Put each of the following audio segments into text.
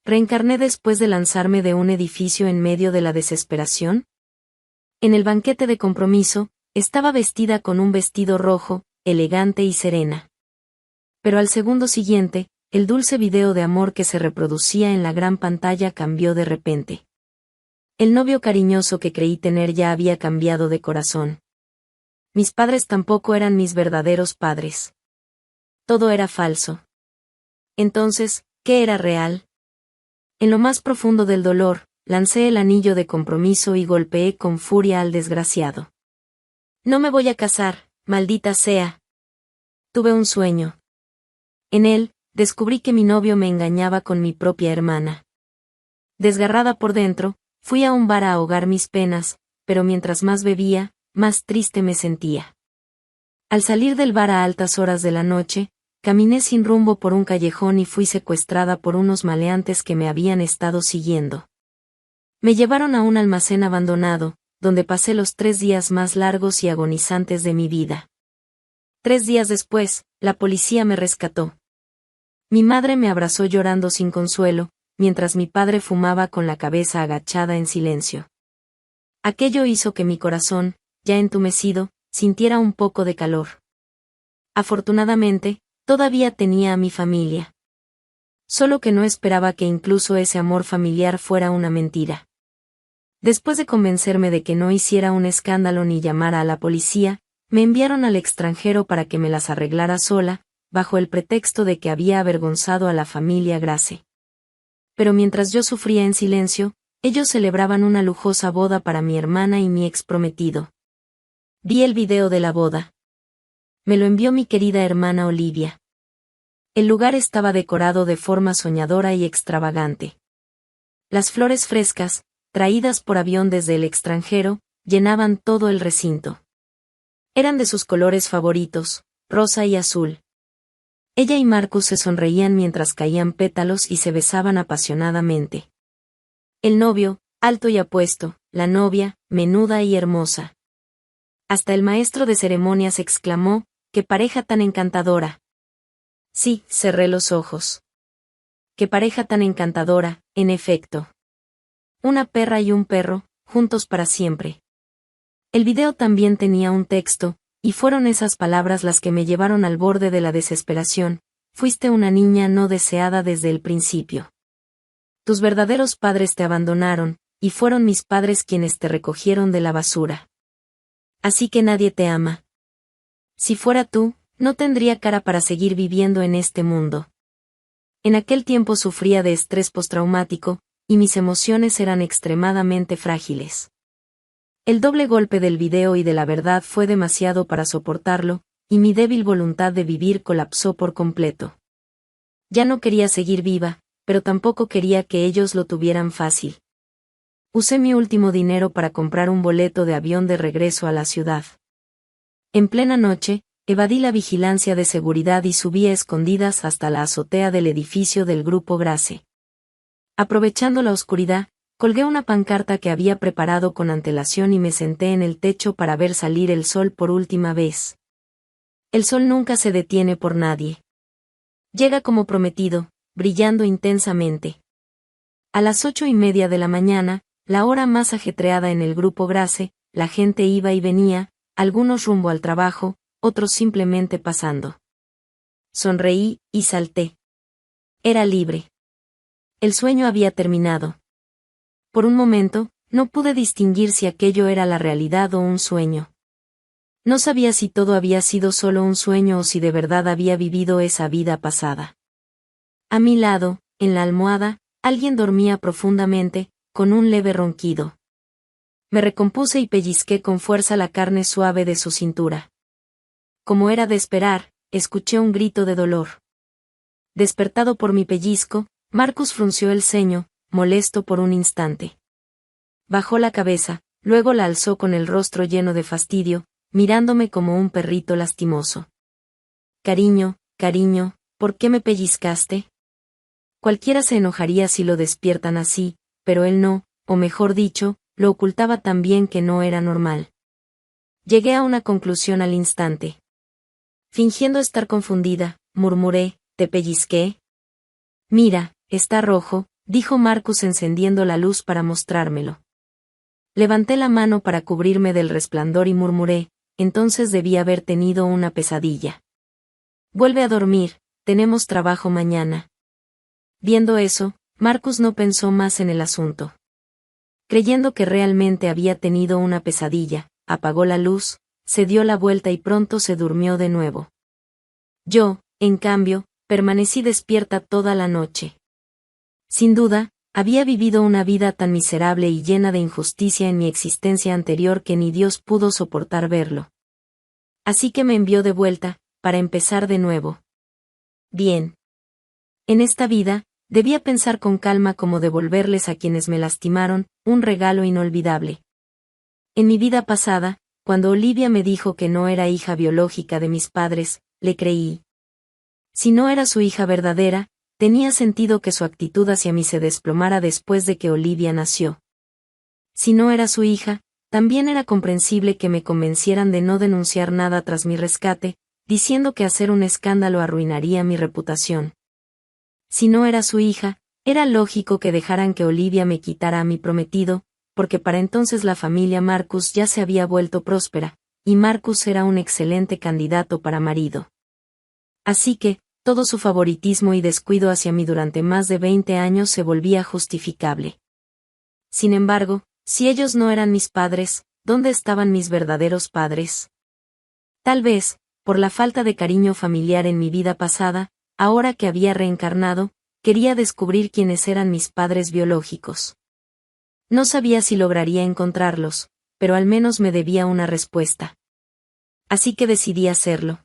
¿Reencarné después de lanzarme de un edificio en medio de la desesperación? En el banquete de compromiso, estaba vestida con un vestido rojo, elegante y serena. Pero al segundo siguiente, el dulce video de amor que se reproducía en la gran pantalla cambió de repente. El novio cariñoso que creí tener ya había cambiado de corazón. Mis padres tampoco eran mis verdaderos padres. Todo era falso. Entonces, ¿qué era real? En lo más profundo del dolor, lancé el anillo de compromiso y golpeé con furia al desgraciado. No me voy a casar, maldita sea. Tuve un sueño. En él, descubrí que mi novio me engañaba con mi propia hermana. Desgarrada por dentro, fui a un bar a ahogar mis penas, pero mientras más bebía, más triste me sentía. Al salir del bar a altas horas de la noche, caminé sin rumbo por un callejón y fui secuestrada por unos maleantes que me habían estado siguiendo. Me llevaron a un almacén abandonado, donde pasé los 3 días más largos y agonizantes de mi vida. 3 días después, la policía me rescató. Mi madre me abrazó llorando sin consuelo, mientras mi padre fumaba con la cabeza agachada en silencio. Aquello hizo que mi corazón, ya entumecido, sintiera un poco de calor. Afortunadamente, todavía tenía a mi familia. Solo que no esperaba que incluso ese amor familiar fuera una mentira. Después de convencerme de que no hiciera un escándalo ni llamara a la policía, me enviaron al extranjero para que me las arreglara sola, bajo el pretexto de que había avergonzado a la familia Grace. Pero mientras yo sufría en silencio, ellos celebraban una lujosa boda para mi hermana y mi exprometido. Vi el video de la boda. Me lo envió mi querida hermana Olivia. El lugar estaba decorado de forma soñadora y extravagante. Las flores frescas, traídas por avión desde el extranjero, llenaban todo el recinto. Eran de sus colores favoritos, rosa y azul. Ella y Marcus se sonreían mientras caían pétalos y se besaban apasionadamente. El novio, alto y apuesto, la novia, menuda y hermosa. Hasta el maestro de ceremonias exclamó, ¡qué pareja tan encantadora! Sí, cerré los ojos. ¡Qué pareja tan encantadora, en efecto! Una perra y un perro, juntos para siempre. El video también tenía un texto, y fueron esas palabras las que me llevaron al borde de la desesperación: fuiste una niña no deseada desde el principio. Tus verdaderos padres te abandonaron, y fueron mis padres quienes te recogieron de la basura. Así que nadie te ama. Si fuera tú, no tendría cara para seguir viviendo en este mundo. En aquel tiempo sufría de estrés postraumático, y mis emociones eran extremadamente frágiles. El doble golpe del video y de la verdad fue demasiado para soportarlo, y mi débil voluntad de vivir colapsó por completo. Ya no quería seguir viva, pero tampoco quería que ellos lo tuvieran fácil. Usé mi último dinero para comprar un boleto de avión de regreso a la ciudad. En plena noche, evadí la vigilancia de seguridad y subí a escondidas hasta la azotea del edificio del Grupo Grace. Aprovechando la oscuridad, colgué una pancarta que había preparado con antelación y me senté en el techo para ver salir el sol por última vez. El sol nunca se detiene por nadie. Llega como prometido, brillando intensamente. A las 8:30 de la mañana, la hora más ajetreada en el Grupo Grace, la gente iba y venía, algunos rumbo al trabajo, otros simplemente pasando. Sonreí, y salté. Era libre. El sueño había terminado. Por un momento, no pude distinguir si aquello era la realidad o un sueño. No sabía si todo había sido solo un sueño o si de verdad había vivido esa vida pasada. A mi lado, en la almohada, alguien dormía profundamente, con un leve ronquido. Me recompuse y pellizqué con fuerza la carne suave de su cintura. Como era de esperar, escuché un grito de dolor. Despertado por mi pellizco, Marcus frunció el ceño, molesto por un instante. Bajó la cabeza, luego la alzó con el rostro lleno de fastidio, mirándome como un perrito lastimoso. Cariño, cariño, ¿por qué me pellizcaste? Cualquiera se enojaría si lo despiertan así, pero él no, o mejor dicho, lo ocultaba tan bien que no era normal. Llegué a una conclusión al instante. Fingiendo estar confundida, murmuré, ¿te pellizqué? Mira, está rojo, dijo Marcus encendiendo la luz para mostrármelo. Levanté la mano para cubrirme del resplandor y murmuré, entonces debí haber tenido una pesadilla. Vuelve a dormir, tenemos trabajo mañana. Viendo eso, Marcus no pensó más en el asunto. Creyendo que realmente había tenido una pesadilla, apagó la luz, se dio la vuelta y pronto se durmió de nuevo. Yo, en cambio, permanecí despierta toda la noche. Sin duda, había vivido una vida tan miserable y llena de injusticia en mi existencia anterior que ni Dios pudo soportar verlo. Así que me envió de vuelta, para empezar de nuevo. Bien. En esta vida, debía pensar con calma cómo devolverles a quienes me lastimaron, un regalo inolvidable. En mi vida pasada, cuando Olivia me dijo que no era hija biológica de mis padres, le creí. Si no era su hija verdadera, tenía sentido que su actitud hacia mí se desplomara después de que Olivia nació. Si no era su hija, también era comprensible que me convencieran de no denunciar nada tras mi rescate, diciendo que hacer un escándalo arruinaría mi reputación. Si no era su hija, era lógico que dejaran que Olivia me quitara a mi prometido, porque para entonces la familia Marcus ya se había vuelto próspera, y Marcus era un excelente candidato para marido. Así que, todo su favoritismo y descuido hacia mí durante más de 20 años se volvía justificable. Sin embargo, si ellos no eran mis padres, ¿dónde estaban mis verdaderos padres? Tal vez, por la falta de cariño familiar en mi vida pasada, ahora que había reencarnado, quería descubrir quiénes eran mis padres biológicos. No sabía si lograría encontrarlos, pero al menos me debía una respuesta. Así que decidí hacerlo.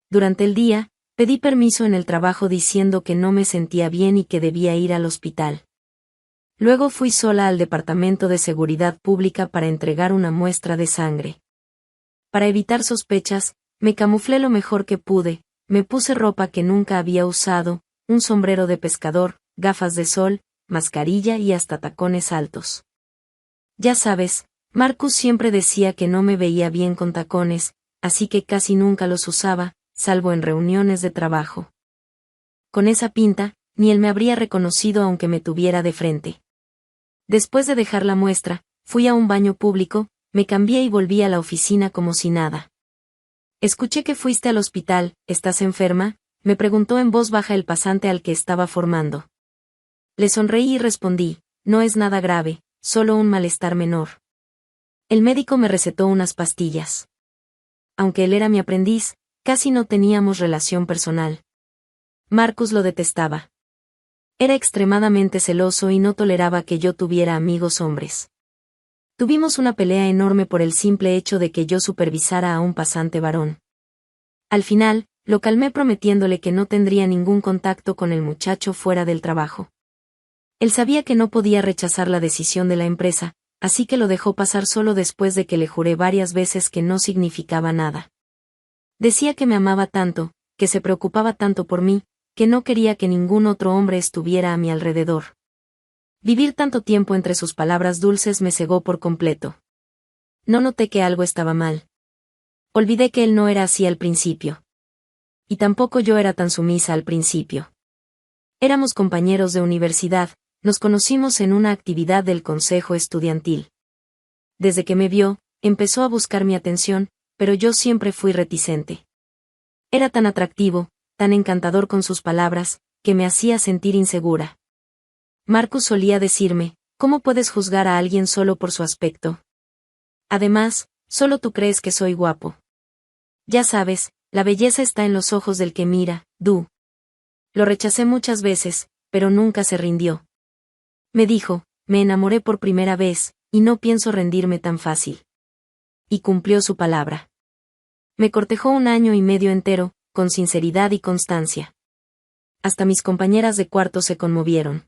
Durante el día, pedí permiso en el trabajo diciendo que no me sentía bien y que debía ir al hospital. Luego fui sola al Departamento de Seguridad Pública para entregar una muestra de sangre. Para evitar sospechas, me camuflé lo mejor que pude, me puse ropa que nunca había usado, un sombrero de pescador, gafas de sol, mascarilla y hasta tacones altos. Ya sabes, Marcus siempre decía que no me veía bien con tacones, así que casi nunca los usaba, salvo en reuniones de trabajo. Con esa pinta, ni él me habría reconocido aunque me tuviera de frente. Después de dejar la muestra, fui a un baño público, me cambié y volví a la oficina como si nada. Escuché que fuiste al hospital, ¿estás enferma?, me preguntó en voz baja el pasante al que estaba formando. Le sonreí y respondí, no es nada grave, solo un malestar menor. El médico me recetó unas pastillas. Aunque él era mi aprendiz, casi no teníamos relación personal. Marcus lo detestaba. Era extremadamente celoso y no toleraba que yo tuviera amigos hombres. Tuvimos una pelea enorme por el simple hecho de que yo supervisara a un pasante varón. Al final, lo calmé prometiéndole que no tendría ningún contacto con el muchacho fuera del trabajo. Él sabía que no podía rechazar la decisión de la empresa, así que lo dejó pasar solo después de que le juré varias veces que no significaba nada. Decía que me amaba tanto, que se preocupaba tanto por mí, que no quería que ningún otro hombre estuviera a mi alrededor. Vivir tanto tiempo entre sus palabras dulces me cegó por completo. No noté que algo estaba mal. Olvidé que él no era así al principio. Y tampoco yo era tan sumisa al principio. Éramos compañeros de universidad, nos conocimos en una actividad del consejo estudiantil. Desde que me vio, empezó a buscar mi atención, pero yo siempre fui reticente. Era tan atractivo, tan encantador con sus palabras, que me hacía sentir insegura. Marcus solía decirme, ¿cómo puedes juzgar a alguien solo por su aspecto? Además, solo tú crees que soy guapo. Ya sabes, la belleza está en los ojos del que mira, Du. Lo rechacé muchas veces, pero nunca se rindió. Me dijo, me enamoré por primera vez, y no pienso rendirme tan fácil. Y cumplió su palabra. Me cortejó 1 año y medio entero, con sinceridad y constancia. Hasta mis compañeras de cuarto se conmovieron.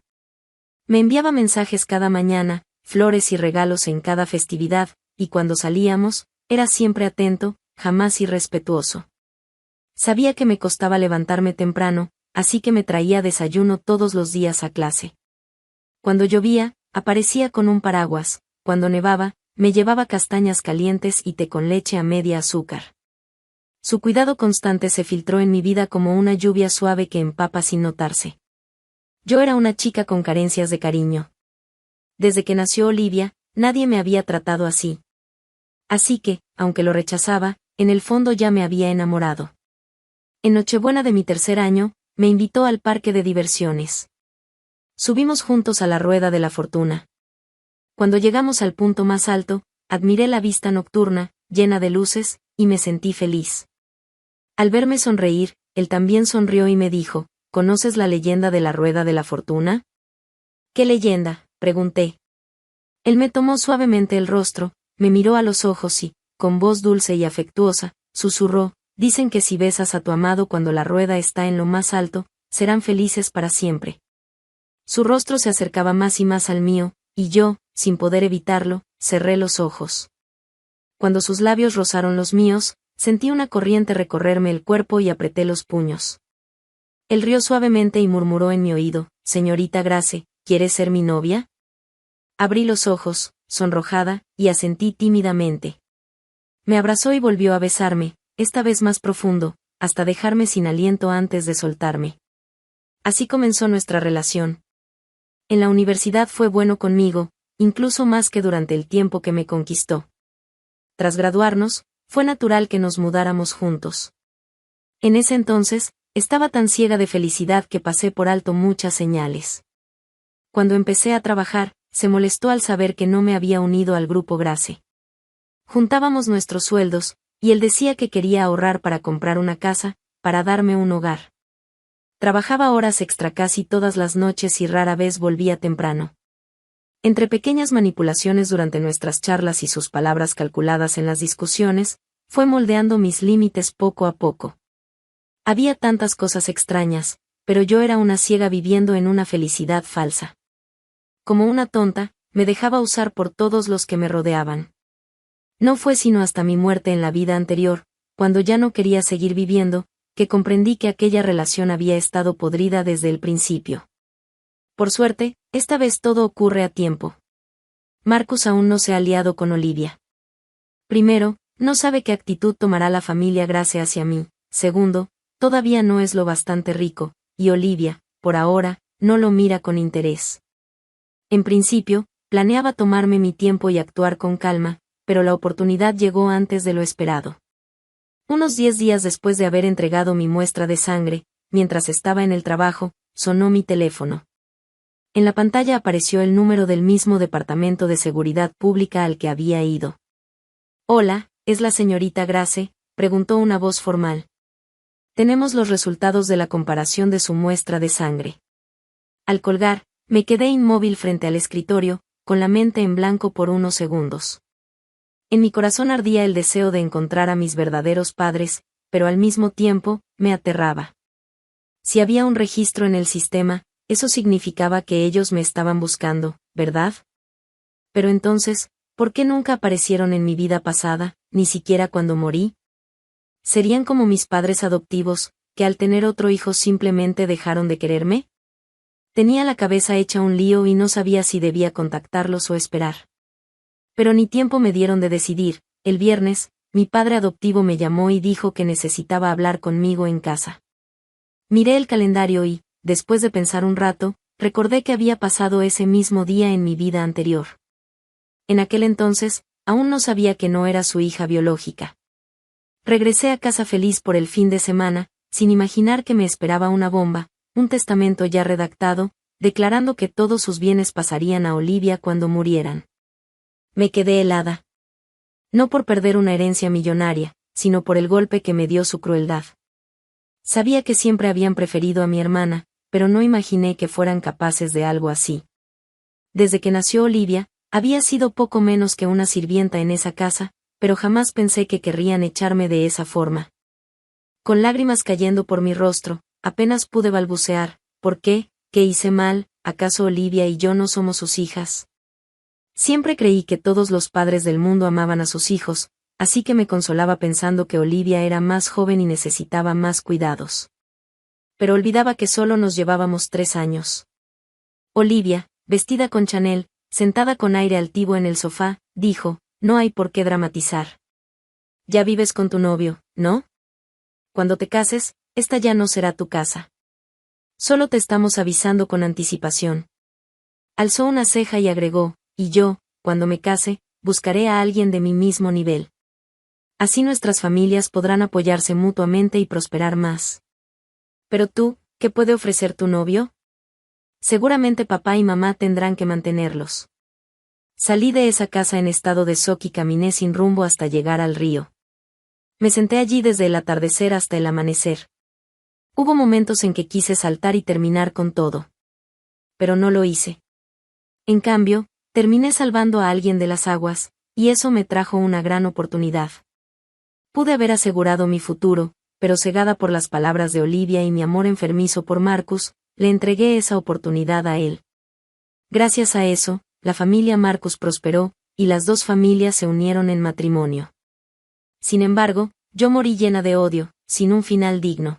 Me enviaba mensajes cada mañana, flores y regalos en cada festividad, y cuando salíamos, era siempre atento, jamás irrespetuoso. Sabía que me costaba levantarme temprano, así que me traía desayuno todos los días a clase. Cuando llovía, aparecía con un paraguas, cuando nevaba, me llevaba castañas calientes y té con leche a media azúcar. Su cuidado constante se filtró en mi vida como una lluvia suave que empapa sin notarse. Yo era una chica con carencias de cariño. Desde que nació Olivia, nadie me había tratado así. Así que, aunque lo rechazaba, en el fondo ya me había enamorado. En Nochebuena de mi tercer año, me invitó al parque de diversiones. Subimos juntos a la rueda de la fortuna. Cuando llegamos al punto más alto, admiré la vista nocturna, llena de luces, y me sentí feliz. Al verme sonreír, él también sonrió y me dijo, ¿conoces la leyenda de la rueda de la fortuna? ¿Qué leyenda?, pregunté. Él me tomó suavemente el rostro, me miró a los ojos y, con voz dulce y afectuosa, susurró, dicen que si besas a tu amado cuando la rueda está en lo más alto, serán felices para siempre. Su rostro se acercaba más y más al mío, y yo, sin poder evitarlo, cerré los ojos. Cuando sus labios rozaron los míos, sentí una corriente recorrerme el cuerpo y apreté los puños. Él rió suavemente y murmuró en mi oído, señorita Grace, ¿quieres ser mi novia? Abrí los ojos, sonrojada, y asentí tímidamente. Me abrazó y volvió a besarme, esta vez más profundo, hasta dejarme sin aliento antes de soltarme. Así comenzó nuestra relación. En la universidad fue bueno conmigo, incluso más que durante el tiempo que me conquistó. Tras graduarnos, fue natural que nos mudáramos juntos. En ese entonces, estaba tan ciega de felicidad que pasé por alto muchas señales. Cuando empecé a trabajar, se molestó al saber que no me había unido al grupo Grace. Juntábamos nuestros sueldos, y él decía que quería ahorrar para comprar una casa, para darme un hogar. Trabajaba horas extra casi todas las noches y rara vez volvía temprano. Entre pequeñas manipulaciones durante nuestras charlas y sus palabras calculadas en las discusiones, fue moldeando mis límites poco a poco. Había tantas cosas extrañas, pero yo era una ciega viviendo en una felicidad falsa. Como una tonta, me dejaba usar por todos los que me rodeaban. No fue sino hasta mi muerte en la vida anterior, cuando ya no quería seguir viviendo, que comprendí que aquella relación había estado podrida desde el principio. Por suerte, esta vez todo ocurre a tiempo. Marcus aún no se ha aliado con Olivia. Primero, no sabe qué actitud tomará la familia Grace hacia mí. Segundo, todavía no es lo bastante rico, y Olivia, por ahora, no lo mira con interés. En principio, planeaba tomarme mi tiempo y actuar con calma, pero la oportunidad llegó antes de lo esperado. Unos 10 días después de haber entregado mi muestra de sangre, mientras estaba en el trabajo, sonó mi teléfono. En la pantalla apareció el número del mismo Departamento de Seguridad Pública al que había ido. Hola, ¿es la señorita Grace?, preguntó una voz formal. Tenemos los resultados de la comparación de su muestra de sangre. Al colgar, me quedé inmóvil frente al escritorio, con la mente en blanco por unos segundos. En mi corazón ardía el deseo de encontrar a mis verdaderos padres, pero al mismo tiempo, me aterraba. Si había un registro en el sistema, eso significaba que ellos me estaban buscando, ¿verdad? Pero entonces, ¿por qué nunca aparecieron en mi vida pasada, ni siquiera cuando morí? ¿Serían como mis padres adoptivos, que al tener otro hijo simplemente dejaron de quererme? Tenía la cabeza hecha un lío y no sabía si debía contactarlos o esperar. Pero ni tiempo me dieron de decidir. El viernes, mi padre adoptivo me llamó y dijo que necesitaba hablar conmigo en casa. Miré el calendario y, después de pensar un rato, recordé que había pasado ese mismo día en mi vida anterior. En aquel entonces, aún no sabía que no era su hija biológica. Regresé a casa feliz por el fin de semana, sin imaginar que me esperaba una bomba, un testamento ya redactado, declarando que todos sus bienes pasarían a Olivia cuando murieran. Me quedé helada. No por perder una herencia millonaria, sino por el golpe que me dio su crueldad. Sabía que siempre habían preferido a mi hermana, pero no imaginé que fueran capaces de algo así. Desde que nació Olivia, había sido poco menos que una sirvienta en esa casa, pero jamás pensé que querrían echarme de esa forma. Con lágrimas cayendo por mi rostro, apenas pude balbucear, ¿por qué? ¿Qué hice mal? ¿Acaso Olivia y yo no somos sus hijas? Siempre creí que todos los padres del mundo amaban a sus hijos, así que me consolaba pensando que Olivia era más joven y necesitaba más cuidados. Pero olvidaba que solo nos llevábamos 3 años. Olivia, vestida con Chanel, sentada con aire altivo en el sofá, dijo, no hay por qué dramatizar. Ya vives con tu novio, ¿no? Cuando te cases, esta ya no será tu casa. Solo te estamos avisando con anticipación. Alzó una ceja y agregó, y yo, cuando me case, buscaré a alguien de mi mismo nivel. Así nuestras familias podrán apoyarse mutuamente y prosperar más. Pero tú, ¿qué puede ofrecer tu novio? Seguramente papá y mamá tendrán que mantenerlos. Salí de esa casa en estado de shock y caminé sin rumbo hasta llegar al río. Me senté allí desde el atardecer hasta el amanecer. Hubo momentos en que quise saltar y terminar con todo. Pero no lo hice. En cambio, terminé salvando a alguien de las aguas, y eso me trajo una gran oportunidad. Pude haber asegurado mi futuro, pero cegada por las palabras de Olivia y mi amor enfermizo por Marcus, le entregué esa oportunidad a él. Gracias a eso, la familia Marcus prosperó, y las dos familias se unieron en matrimonio. Sin embargo, yo morí llena de odio, sin un final digno.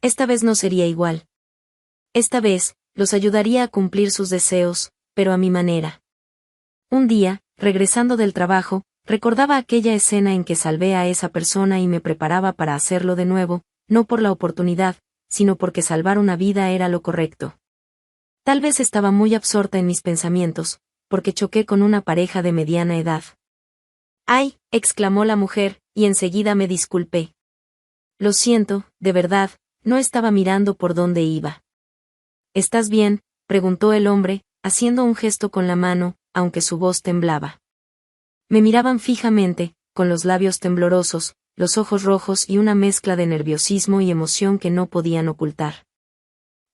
Esta vez no sería igual. Esta vez, los ayudaría a cumplir sus deseos, pero a mi manera. Un día, regresando del trabajo, recordaba aquella escena en que salvé a esa persona y me preparaba para hacerlo de nuevo, no por la oportunidad, sino porque salvar una vida era lo correcto. Tal vez estaba muy absorta en mis pensamientos, porque choqué con una pareja de mediana edad. ¡Ay!, exclamó la mujer, y enseguida me disculpé. Lo siento, de verdad, no estaba mirando por dónde iba. ¿Estás bien?, preguntó el hombre, haciendo un gesto con la mano, aunque su voz temblaba. Me miraban fijamente, con los labios temblorosos, los ojos rojos y una mezcla de nerviosismo y emoción que no podían ocultar.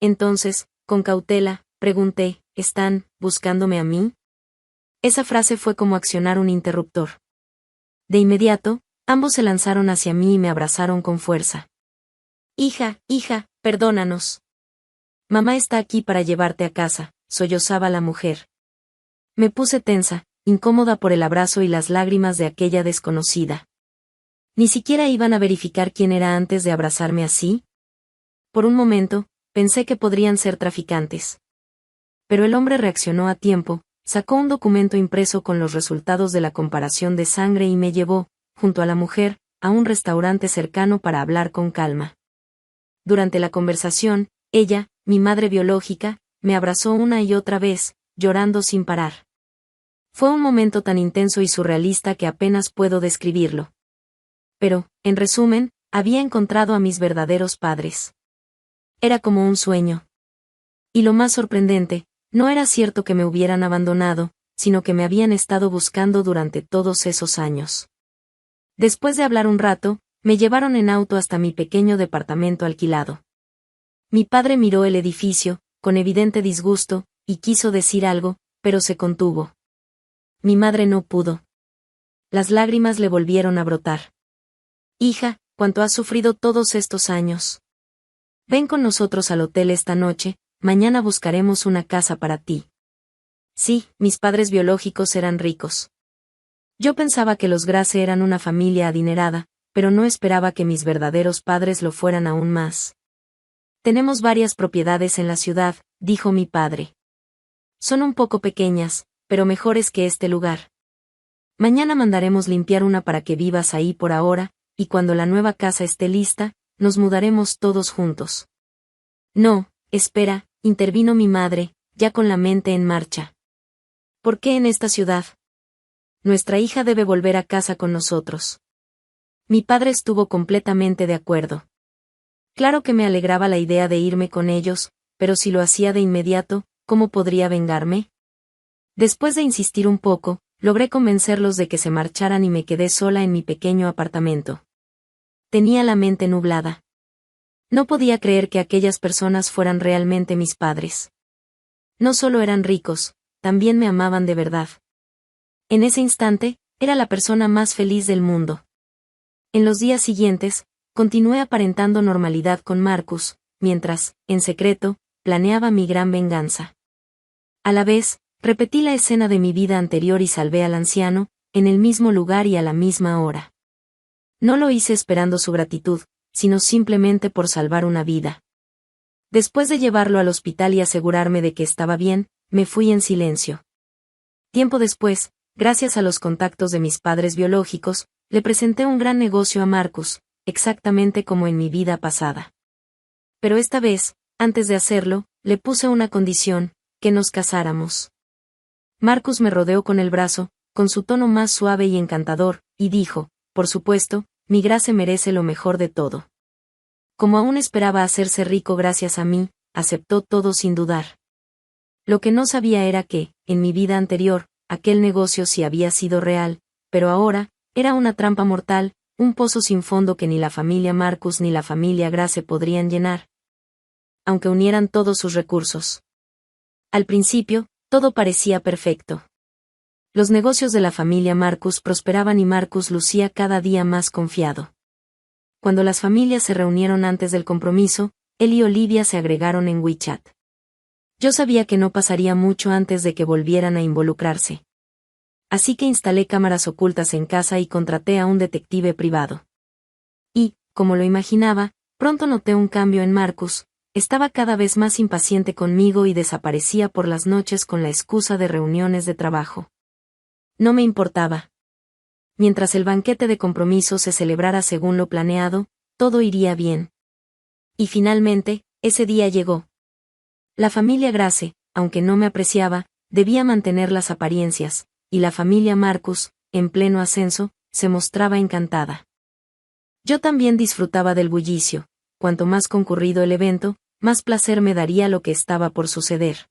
Entonces, con cautela, pregunté, ¿están buscándome a mí? Esa frase fue como accionar un interruptor. De inmediato, ambos se lanzaron hacia mí y me abrazaron con fuerza. Hija, perdónanos. Mamá está aquí para llevarte a casa, sollozaba la mujer. Me puse tensa, incómoda por el abrazo y las lágrimas de aquella desconocida. ¿Ni siquiera iban a verificar quién era antes de abrazarme así? Por un momento, pensé que podrían ser traficantes. Pero el hombre reaccionó a tiempo, sacó un documento impreso con los resultados de la comparación de sangre y me llevó, junto a la mujer, a un restaurante cercano para hablar con calma. Durante la conversación, ella, mi madre biológica, me abrazó una y otra vez, llorando sin parar. Fue un momento tan intenso y surrealista que apenas puedo describirlo. Pero, en resumen, había encontrado a mis verdaderos padres. Era como un sueño. Y lo más sorprendente, no era cierto que me hubieran abandonado, sino que me habían estado buscando durante todos esos años. Después de hablar un rato, me llevaron en auto hasta mi pequeño departamento alquilado. Mi padre miró el edificio, con evidente disgusto, y quiso decir algo, pero se contuvo. Mi madre no pudo. Las lágrimas le volvieron a brotar. Hija, ¿cuánto has sufrido todos estos años? Ven con nosotros al hotel esta noche, mañana buscaremos una casa para ti. Sí, mis padres biológicos eran ricos. Yo pensaba que los Grace eran una familia adinerada, pero no esperaba que mis verdaderos padres lo fueran aún más. Tenemos varias propiedades en la ciudad, dijo mi padre. Son un poco pequeñas, pero mejores que este lugar. Mañana mandaremos limpiar una para que vivas ahí por ahora, y cuando la nueva casa esté lista, nos mudaremos todos juntos. No, espera, intervino mi madre, ya con la mente en marcha. ¿Por qué en esta ciudad? Nuestra hija debe volver a casa con nosotros. Mi padre estuvo completamente de acuerdo. Claro que me alegraba la idea de irme con ellos, pero si lo hacía de inmediato, ¿cómo podría vengarme? Después de insistir un poco, logré convencerlos de que se marcharan y me quedé sola en mi pequeño apartamento. Tenía la mente nublada. No podía creer que aquellas personas fueran realmente mis padres. No solo eran ricos, también me amaban de verdad. En ese instante, era la persona más feliz del mundo. En los días siguientes, continué aparentando normalidad con Marcus, mientras, en secreto, planeaba mi gran venganza. A la vez, repetí la escena de mi vida anterior y salvé al anciano, en el mismo lugar y a la misma hora. No lo hice esperando su gratitud, sino simplemente por salvar una vida. Después de llevarlo al hospital y asegurarme de que estaba bien, me fui en silencio. Tiempo después, gracias a los contactos de mis padres biológicos, le presenté un gran negocio a Marcus, exactamente como en mi vida pasada. Pero esta vez, Antes de hacerlo, le puse una condición, que nos casáramos. Marcus me rodeó con el brazo, con su tono más suave y encantador, y dijo, por supuesto, mi Grace merece lo mejor de todo. Como aún esperaba hacerse rico gracias a mí, aceptó todo sin dudar. Lo que no sabía era que, en mi vida anterior, aquel negocio sí había sido real, pero ahora, era una trampa mortal, un pozo sin fondo que ni la familia Marcus ni la familia Grace podrían llenar, aunque unieran todos sus recursos. Al principio, todo parecía perfecto. Los negocios de la familia Marcus prosperaban y Marcus lucía cada día más confiado. Cuando las familias se reunieron antes del compromiso, él y Olivia se agregaron en WeChat. Yo sabía que no pasaría mucho antes de que volvieran a involucrarse. Así que instalé cámaras ocultas en casa y contraté a un detective privado. Y, como lo imaginaba, pronto noté un cambio en Marcus. Estaba cada vez más impaciente conmigo y desaparecía por las noches con la excusa de reuniones de trabajo. No me importaba. Mientras el banquete de compromiso se celebrara según lo planeado, todo iría bien. Y finalmente, ese día llegó. La familia Grace, aunque no me apreciaba, debía mantener las apariencias, y la familia Marcus, en pleno ascenso, se mostraba encantada. Yo también disfrutaba del bullicio. Cuanto más concurrido el evento, más placer me daría lo que estaba por suceder.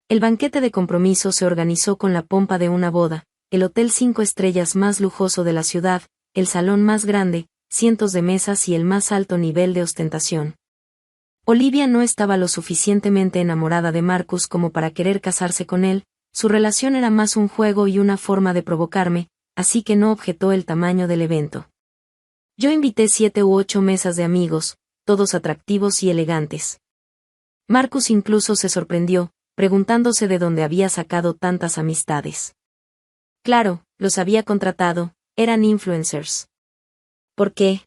El banquete de compromiso se organizó con la pompa de una boda, el hotel 5 estrellas más lujoso de la ciudad, el salón más grande, cientos de mesas y el más alto nivel de ostentación. Olivia no estaba lo suficientemente enamorada de Marcus como para querer casarse con él, su relación era más un juego y una forma de provocarme, así que no objetó el tamaño del evento. Yo invité 7 u 8 mesas de amigos, todos atractivos y elegantes. Marcus incluso se sorprendió, preguntándose de dónde había sacado tantas amistades. Claro, los había contratado, eran influencers. ¿Por qué?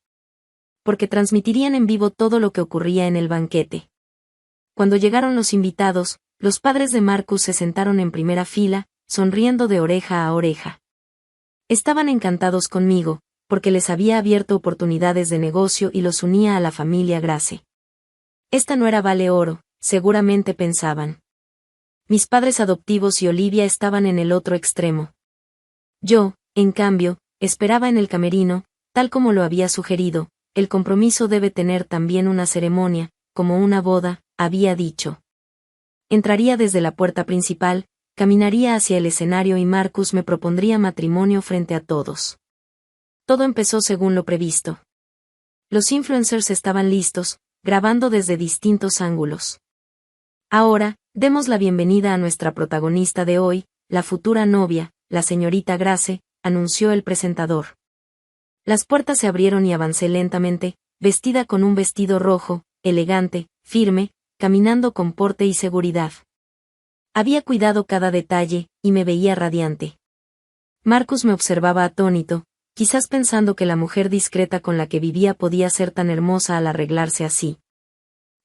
Porque transmitirían en vivo todo lo que ocurría en el banquete. Cuando llegaron los invitados, los padres de Marcus se sentaron en primera fila, sonriendo de oreja a oreja. Estaban encantados conmigo, porque les había abierto oportunidades de negocio y los unía a la familia Grace. Esta no era vale oro, seguramente pensaban. Mis padres adoptivos y Olivia estaban en el otro extremo. Yo, en cambio, esperaba en el camerino, tal como lo había sugerido, el compromiso debe tener también una ceremonia, como una boda, había dicho. Entraría desde la puerta principal, caminaría hacia el escenario y Marcus me propondría matrimonio frente a todos. Todo empezó según lo previsto. Los influencers estaban listos, grabando desde distintos ángulos. Ahora, demos la bienvenida a nuestra protagonista de hoy, la futura novia, la señorita Grace, anunció el presentador. Las puertas se abrieron y avancé lentamente, vestida con un vestido rojo, elegante, firme, caminando con porte y seguridad. Había cuidado cada detalle, y me veía radiante. Marcus me observaba atónito, quizás pensando que la mujer discreta con la que vivía podía ser tan hermosa al arreglarse así.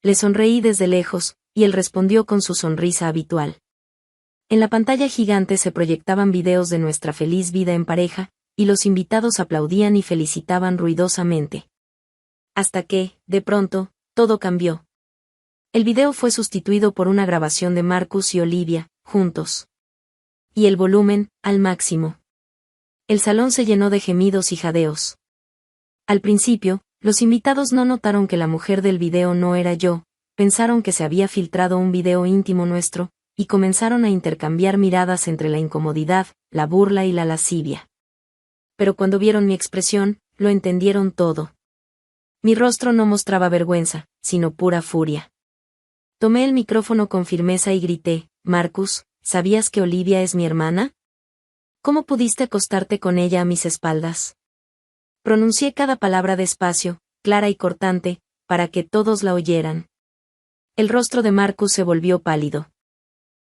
Le sonreí desde lejos, y él respondió con su sonrisa habitual. En la pantalla gigante se proyectaban videos de nuestra feliz vida en pareja, y los invitados aplaudían y felicitaban ruidosamente. Hasta que, de pronto, todo cambió. El video fue sustituido por una grabación de Marcus y Olivia, juntos. Y el volumen, al máximo. El salón se llenó de gemidos y jadeos. Al principio, los invitados no notaron que la mujer del video no era yo, pensaron que se había filtrado un video íntimo nuestro, y comenzaron a intercambiar miradas entre la incomodidad, la burla y la lascivia. Pero cuando vieron mi expresión, lo entendieron todo. Mi rostro no mostraba vergüenza, sino pura furia. Tomé el micrófono con firmeza y grité, Marcus, ¿sabías que Olivia es mi hermana? ¿Cómo pudiste acostarte con ella a mis espaldas? Pronuncié cada palabra despacio, clara y cortante, para que todos la oyeran. El rostro de Marcus se volvió pálido.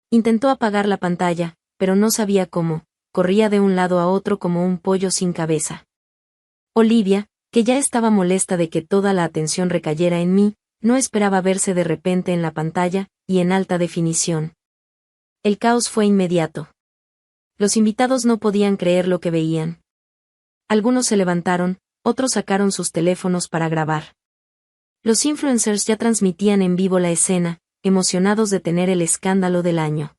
Intentó apagar la pantalla, pero no sabía cómo, corría de un lado a otro como un pollo sin cabeza. Olivia, que ya estaba molesta de que toda la atención recayera en mí, no esperaba verse de repente en la pantalla, y en alta definición. El caos fue inmediato. Los invitados no podían creer lo que veían. Algunos se levantaron, otros sacaron sus teléfonos para grabar. Los influencers ya transmitían en vivo la escena, emocionados de tener el escándalo del año.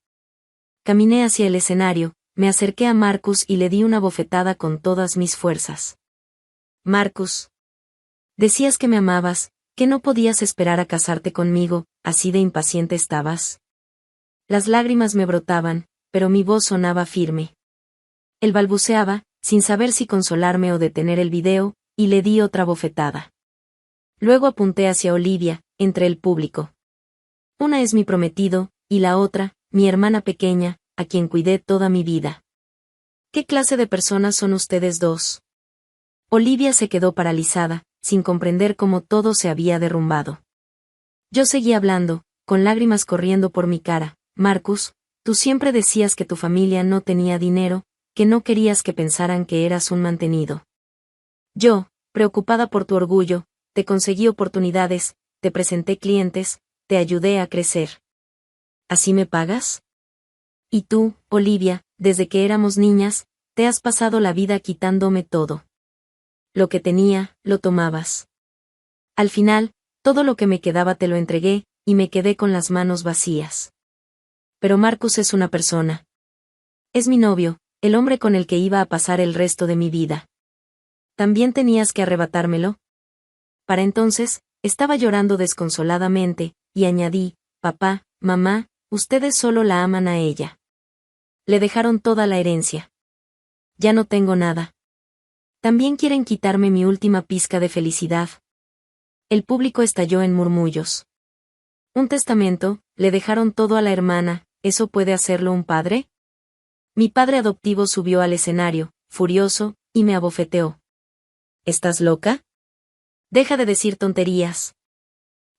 Caminé hacia el escenario, me acerqué a Marcus y le di una bofetada con todas mis fuerzas. Marcus. Decías que me amabas, que no podías esperar a casarte conmigo, así de impaciente estabas. Las lágrimas me brotaban, pero mi voz sonaba firme. Él balbuceaba, sin saber si consolarme o detener el video, y le di otra bofetada. Luego apunté hacia Olivia, entre el público. Una es mi prometido, y la otra, mi hermana pequeña, a quien cuidé toda mi vida. ¿Qué clase de personas son ustedes dos? Olivia se quedó paralizada, sin comprender cómo todo se había derrumbado. Yo seguí hablando, con lágrimas corriendo por mi cara. Marcus, tú siempre decías que tu familia no tenía dinero, que no querías que pensaran que eras un mantenido. Yo, preocupada por tu orgullo, te conseguí oportunidades, te presenté clientes, te ayudé a crecer. ¿Así me pagas? Y tú, Olivia, desde que éramos niñas, te has pasado la vida quitándome todo. Lo que tenía, lo tomabas. Al final, todo lo que me quedaba te lo entregué, y me quedé con las manos vacías. Pero Marcus es una persona. Es mi novio, el hombre con el que iba a pasar el resto de mi vida. ¿También tenías que arrebatármelo? Para entonces, estaba llorando desconsoladamente, y añadí, papá, mamá, ustedes solo la aman a ella. Le dejaron toda la herencia. Ya no tengo nada. También quieren quitarme mi última pizca de felicidad. El público estalló en murmullos. Un testamento, le dejaron todo a la hermana, ¿eso puede hacerlo un padre? Mi padre adoptivo subió al escenario, furioso, y me abofeteó. ¿Estás loca? Deja de decir tonterías.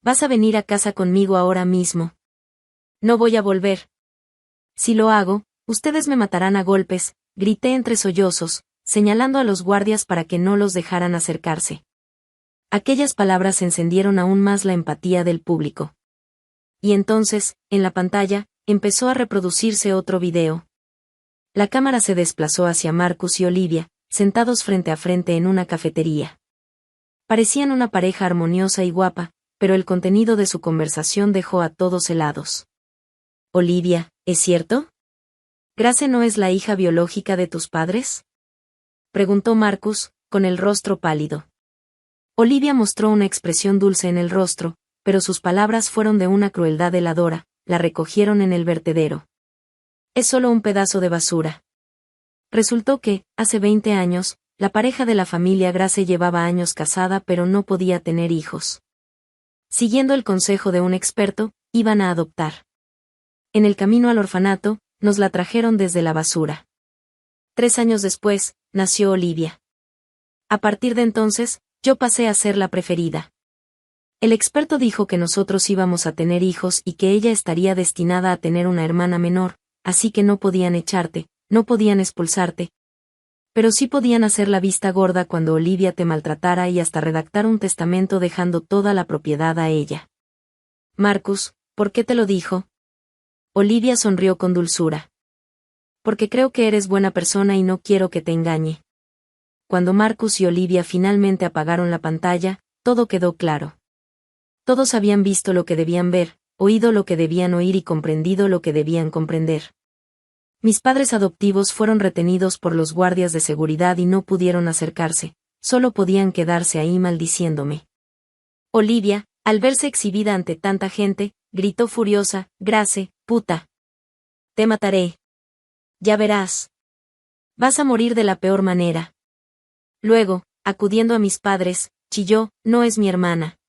Vas a venir a casa conmigo ahora mismo. No voy a volver. Si lo hago, ustedes me matarán a golpes, grité entre sollozos, señalando a los guardias para que no los dejaran acercarse. Aquellas palabras encendieron aún más la empatía del público. Y entonces, en la pantalla, empezó a reproducirse otro video. La cámara se desplazó hacia Marcus y Olivia, sentados frente a frente en una cafetería. Parecían una pareja armoniosa y guapa, pero el contenido de su conversación dejó a todos helados. Olivia, ¿es cierto? ¿Grace no es la hija biológica de tus padres? Preguntó Marcus, con el rostro pálido. Olivia mostró una expresión dulce en el rostro, pero sus palabras fueron de una crueldad heladora, la recogieron en el vertedero. Es solo un pedazo de basura. Resultó que, hace 20 años, la pareja de la familia Grace llevaba años casada pero no podía tener hijos. Siguiendo el consejo de un experto, iban a adoptar. En el camino al orfanato, nos la trajeron desde la basura. 3 años después, nació Olivia. A partir de entonces, yo pasé a ser la preferida. El experto dijo que nosotros íbamos a tener hijos y que ella estaría destinada a tener una hermana menor, así que no podían echarte, no podían expulsarte. Pero sí podían hacer la vista gorda cuando Olivia te maltratara y hasta redactar un testamento dejando toda la propiedad a ella. Marcus, ¿por qué te lo dijo? Olivia sonrió con dulzura. Porque creo que eres buena persona y no quiero que te engañe. Cuando Marcus y Olivia finalmente apagaron la pantalla, todo quedó claro. Todos habían visto lo que debían ver, oído lo que debían oír y comprendido lo que debían comprender. Mis padres adoptivos fueron retenidos por los guardias de seguridad y no pudieron acercarse, solo podían quedarse ahí maldiciéndome. Olivia, al verse exhibida ante tanta gente, gritó furiosa, Grace, puta. Te mataré. Ya verás. Vas a morir de la peor manera. Luego, acudiendo a mis padres, chilló, no es mi hermana.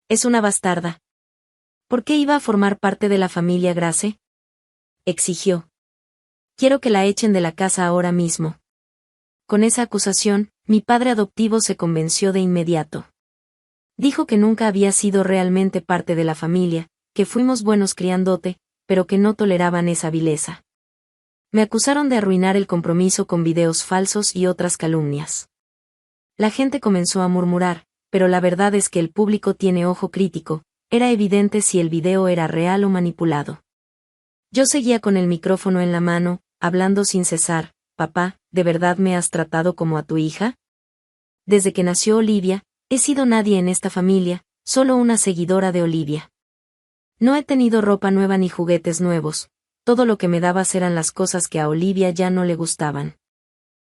Es una bastarda. ¿Por qué iba a formar parte de la familia Grace? Exigió. Quiero que la echen de la casa ahora mismo. Con esa acusación, mi padre adoptivo se convenció de inmediato. Dijo que nunca había sido realmente parte de la familia, que fuimos buenos criándote, pero que no toleraban esa vileza. Me acusaron de arruinar el compromiso con videos falsos y otras calumnias. La gente comenzó a murmurar, pero la verdad es que el público tiene ojo crítico, era evidente si el video era real o manipulado. Yo seguía con el micrófono en la mano, hablando sin cesar, papá, ¿de verdad me has tratado como a tu hija? Desde que nació Olivia, he sido nadie en esta familia, solo una seguidora de Olivia. No he tenido ropa nueva ni juguetes nuevos, todo lo que me dabas eran las cosas que a Olivia ya no le gustaban.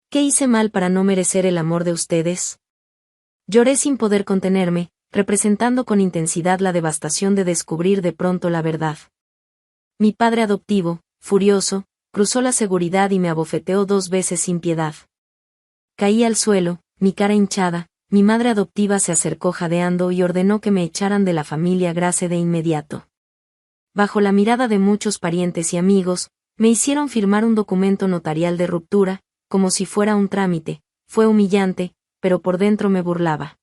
¿Qué hice mal para no merecer el amor de ustedes? Lloré sin poder contenerme, representando con intensidad la devastación de descubrir de pronto la verdad. Mi padre adoptivo, furioso, cruzó la seguridad y me abofeteó 2 veces sin piedad. Caí al suelo, mi cara hinchada, mi madre adoptiva se acercó jadeando y ordenó que me echaran de la familia Grace de inmediato. Bajo la mirada de muchos parientes y amigos, me hicieron firmar un documento notarial de ruptura, como si fuera un trámite. Fue humillante, pero por dentro me burlaba.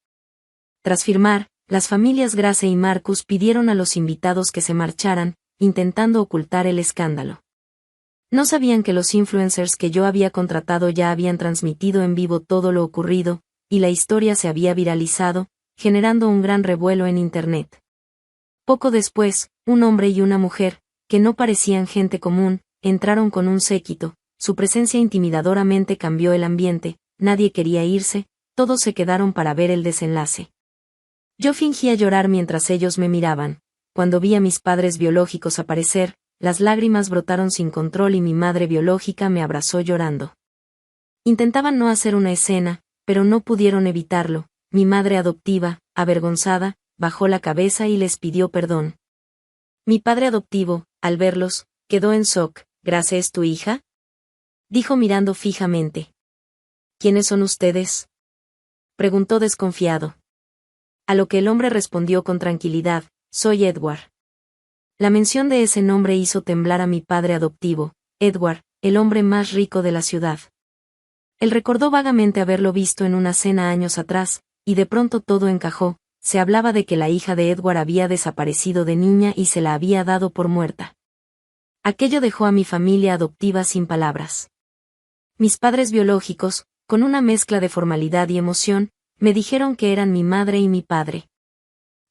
Tras firmar, las familias Grace y Marcus pidieron a los invitados que se marcharan, intentando ocultar el escándalo. No sabían que los influencers que yo había contratado ya habían transmitido en vivo todo lo ocurrido, y la historia se había viralizado, generando un gran revuelo en Internet. Poco después, un hombre y una mujer, que no parecían gente común, entraron con un séquito. Su presencia intimidadoramente cambió el ambiente, nadie quería irse, todos se quedaron para ver el desenlace. Yo fingía llorar mientras ellos me miraban. Cuando vi a mis padres biológicos aparecer, las lágrimas brotaron sin control y mi madre biológica me abrazó llorando. Intentaban no hacer una escena, pero no pudieron evitarlo. Mi madre adoptiva, avergonzada, bajó la cabeza y les pidió perdón. Mi padre adoptivo, al verlos, quedó en shock. ¿Grace es tu hija?, dijo mirando fijamente. ¿Quiénes son ustedes?, preguntó desconfiado. A lo que el hombre respondió con tranquilidad: soy Edward. La mención de ese nombre hizo temblar a mi padre adoptivo, Edward, el hombre más rico de la ciudad. Él recordó vagamente haberlo visto en una cena años atrás, y de pronto todo encajó. Se hablaba de que la hija de Edward había desaparecido de niña y se la había dado por muerta. Aquello dejó a mi familia adoptiva sin palabras. Mis padres biológicos, con una mezcla de formalidad y emoción, me dijeron que eran mi madre y mi padre.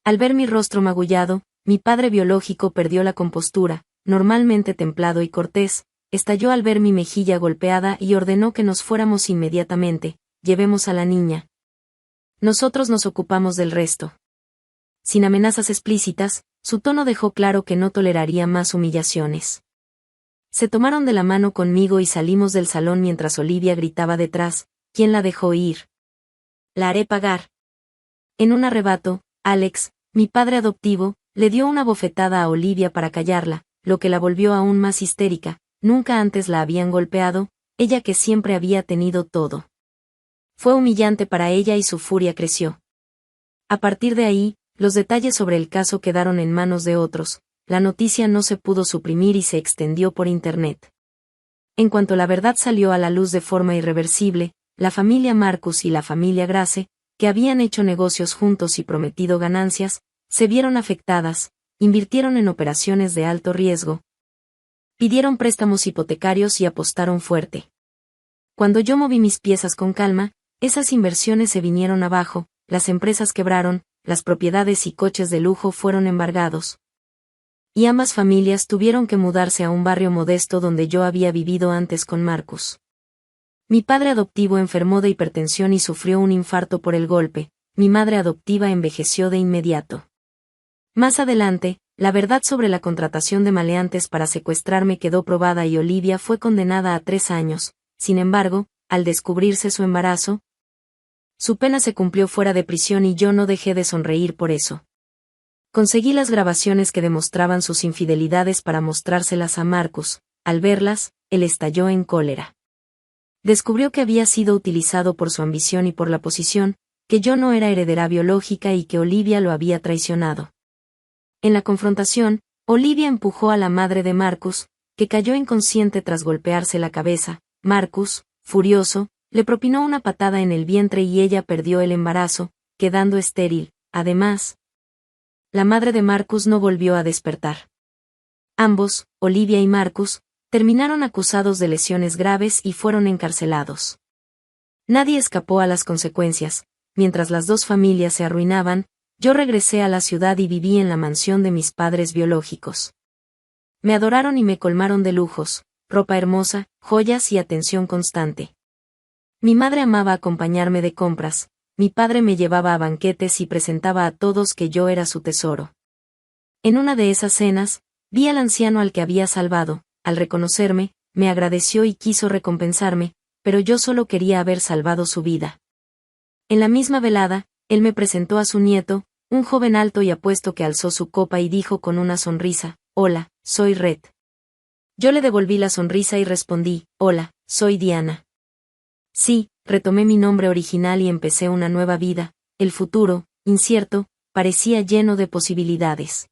Al ver mi rostro magullado, mi padre biológico perdió la compostura, normalmente templado y cortés, estalló al ver mi mejilla golpeada y ordenó que nos fuéramos inmediatamente. Llevemos a la niña. Nosotros nos ocupamos del resto. Sin amenazas explícitas, su tono dejó claro que no toleraría más humillaciones. Se tomaron de la mano conmigo y salimos del salón mientras Olivia gritaba detrás: ¿quién la dejó ir? La haré pagar. En un arrebato, Alex, mi padre adoptivo, le dio una bofetada a Olivia para callarla, lo que la volvió aún más histérica. Nunca antes la habían golpeado, ella que siempre había tenido todo. Fue humillante para ella y su furia creció. A partir de ahí, los detalles sobre el caso quedaron en manos de otros. La noticia no se pudo suprimir y se extendió por Internet. En cuanto la verdad salió a la luz de forma irreversible, la familia Marcus y la familia Grace, que habían hecho negocios juntos y prometido ganancias, se vieron afectadas, invirtieron en operaciones de alto riesgo, pidieron préstamos hipotecarios y apostaron fuerte. Cuando yo moví mis piezas con calma, esas inversiones se vinieron abajo, las empresas quebraron, las propiedades y coches de lujo fueron embargados. Y ambas familias tuvieron que mudarse a un barrio modesto donde yo había vivido antes con Marcus. Mi padre adoptivo enfermó de hipertensión y sufrió un infarto por el golpe. Mi madre adoptiva envejeció de inmediato. Más adelante, la verdad sobre la contratación de maleantes para secuestrarme quedó probada y Olivia fue condenada a 3 años. Sin embargo, al descubrirse su embarazo, su pena se cumplió fuera de prisión y yo no dejé de sonreír por eso. Conseguí las grabaciones que demostraban sus infidelidades para mostrárselas a Marcus. Al verlas, él estalló en cólera. Descubrió que había sido utilizado por su ambición y por la posición, que yo no era heredera biológica y que Olivia lo había traicionado. En la confrontación, Olivia empujó a la madre de Marcus, que cayó inconsciente tras golpearse la cabeza. Marcus, furioso, le propinó una patada en el vientre y ella perdió el embarazo, quedando estéril. Además, la madre de Marcus no volvió a despertar. Ambos, Olivia y Marcus, terminaron acusados de lesiones graves y fueron encarcelados. Nadie escapó a las consecuencias. Mientras las dos familias se arruinaban, yo regresé a la ciudad y viví en la mansión de mis padres biológicos. Me adoraron y me colmaron de lujos, ropa hermosa, joyas y atención constante. Mi madre amaba acompañarme de compras, mi padre me llevaba a banquetes y presentaba a todos que yo era su tesoro. En una de esas cenas, vi al anciano al que había salvado. Al reconocerme, me agradeció y quiso recompensarme, pero yo solo quería haber salvado su vida. En la misma velada, él me presentó a su nieto, un joven alto y apuesto que alzó su copa y dijo con una sonrisa: «Hola, soy Red». Yo le devolví la sonrisa y respondí: «Hola, soy Diana». Sí, retomé mi nombre original y empecé una nueva vida. El futuro, incierto, parecía lleno de posibilidades.